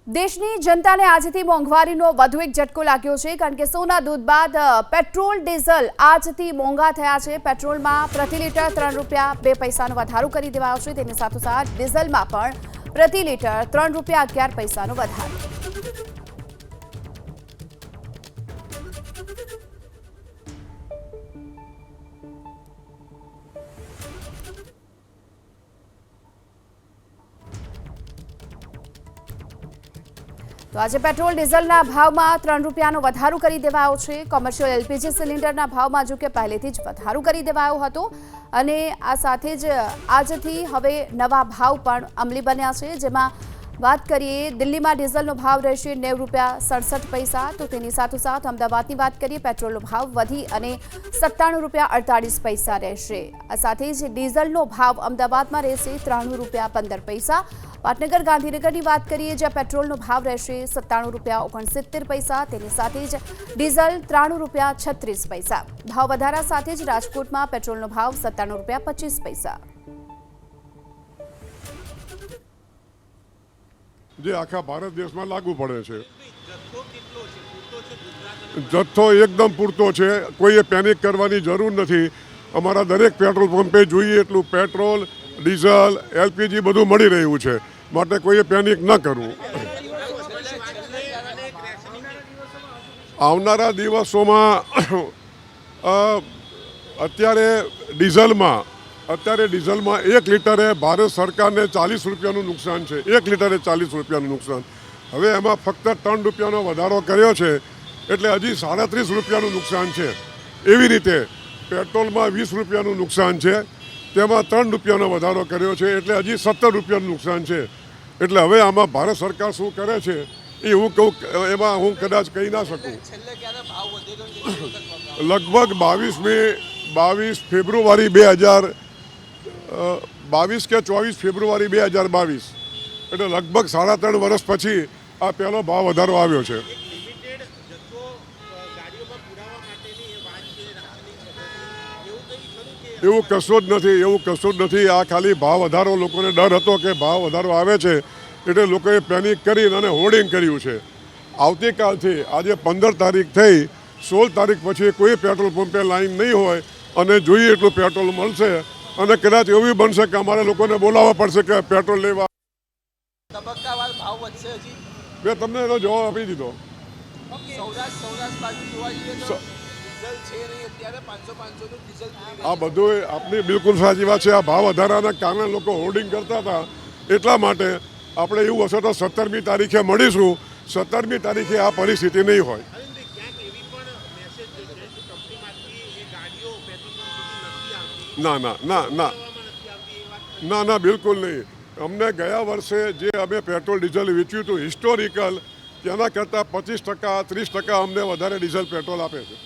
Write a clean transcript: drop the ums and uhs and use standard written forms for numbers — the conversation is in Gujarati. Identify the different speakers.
Speaker 1: દેશની જનતાને આજથી મોંઘવારીનો વધુ એક ઝટકો લાગ્યો છે કારણ કે સોના દૂધ બાદ પેટ્રોલ ડીઝલ આજથી મોંઘા થયા છે। પેટ્રોલમાં પ્રતિ લીટર 3 રૂપિયા 2 પૈસાનો વધારો કરી દેવાયો છે। તેની સાથોસાથ ડીઝલમાં પણ પ્રતિ લીટર 3 રૂપિયા 11 પૈસાનો વધારો। तो आज पेट्रोल डीजलना भावमां 3 રૂપિયાનો વધારો કરી દેવાયો છે। કોમર્शियल एलपीजी सिलिंडरना भावमां जो के पहलेथी ज વધારો કરી દેવાયો હતો અને આ સાથે જ આજથી હવે નવા ભાવ પણ અમલી બન્યા છે। જેમાં વાત કરીએ દિલ્હીમાં ડીઝલનો ભાવ રહેશે 90 રૂપિયા 67 પૈસા, તો તેની સાથોસાથ અમદાવાદની વાત કરીએ પેટ્રોલનો ભાવ વધી અને 97 રૂપિયા 48 પૈસા રહેશે। આ સાથે જ ડીઝલનો ભાવ અમદાવાદમાં રહેશે 93 રૂપિયા 15 પૈસા। पाटनगर गांधीनगर की बात करिए जहाँ पेट्रोल भाव रहेशे 97 रूपिया 69 पैसा, तेनी साथे ज डीजल 93 रूपिया 36 पैसा। भाव वधारा साथे ज राजकोट में पेट्रोल भाव 97 रूपिया 25 पैसा।
Speaker 2: जे आखा भारत देश में लागू पड़े छे। जत्थो एकदम पूरतो छे, कोई पेनिक करवानी जरूर नहीं। अमारा दरेक पेट्रोल पंपे जोईए एटलुं पेट्रोल डीजल एलपीजी बधुं मळी रह्युं छे, माटे कोई पेनिक न करवुं। आवनारा दिवसोमां अत्यारे डीजलमां 1 लीटरे भारत सरकारने 40 रूपियानुं नुकसान छे। 1 लीटरे 40 रूपियानुं नुकसान। हवे एमां फक्त 3 रूपियानो वधारो कर्यो छे एटले हजी 37 रूपियानुं नुकसान छे। एवी रीते पेट्रोलमां 20 रूपियानुं नुकसान छे, तेमां 3 रूपियानो वधारो कर्यो छे एटले हजी 17 रूपियानुं नुकसान छे। एटले हवे आमां भारत सरकार शुं करे छे ए हुं कहूं एमां हुं कदाच कही ना सकूं। लगभग 22 फेब्रुआरी 2022 के 24 फेब्रुआरी 2022 एटले लगभग 3.5 वर्ष पछी आ पहेलो भाव वधारो आव्यो छे। એવું કશું જ નથી। આ ખાલી ભાવ વધારો લોકોને ડર હતો કે ભાવ વધારો આવે છે એટલે લોકોએ પેનિક કરીને અને હોર્ડિંગ કર્યું છે। આવતીકાલથી આજે 15 તારીખ થઈ, 16 તારીખ પછી કોઈ પેટ્રોલ પંપે લાઈન નહીં હોય અને જોઈએ એટલું પેટ્રોલ મળશે અને કદાચ એવું બનશે કે અમારે લોકોને બોલાવવા પડશે કે પેટ્રોલ લેવા।
Speaker 3: તબક્કાવાર ભાવ વધશે હજી?
Speaker 2: મેં તમને એનો જવાબ આપી દીધો।
Speaker 3: સૌરાષ્ટ્ર બાજુ જોવા જઈએ તો ડીઝલ છે નહીં, અત્યારે 500 નું ડીઝલ
Speaker 2: આ બધું આપની બિલકુલ સાચી વાત છે। આ ભાવ વધારાના કારણે લોકો હોર્ડિંગ કરતા હતા, એટલા માટે આપણે એવું હશે તો 17મી તારીખે મળીશું। 17મી તારીખે આ પરિસ્થિતિ નહીં હોય। ના બિલકુલ નહીં। અમને ગયા વર્ષે જે અમે પેટ્રોલ ડીઝલ વેચ્યું હતું હિસ્ટોરિકલ, તેના કરતાં 25% 30% અમને વધારે ડીઝલ પેટ્રોલ આપે છે।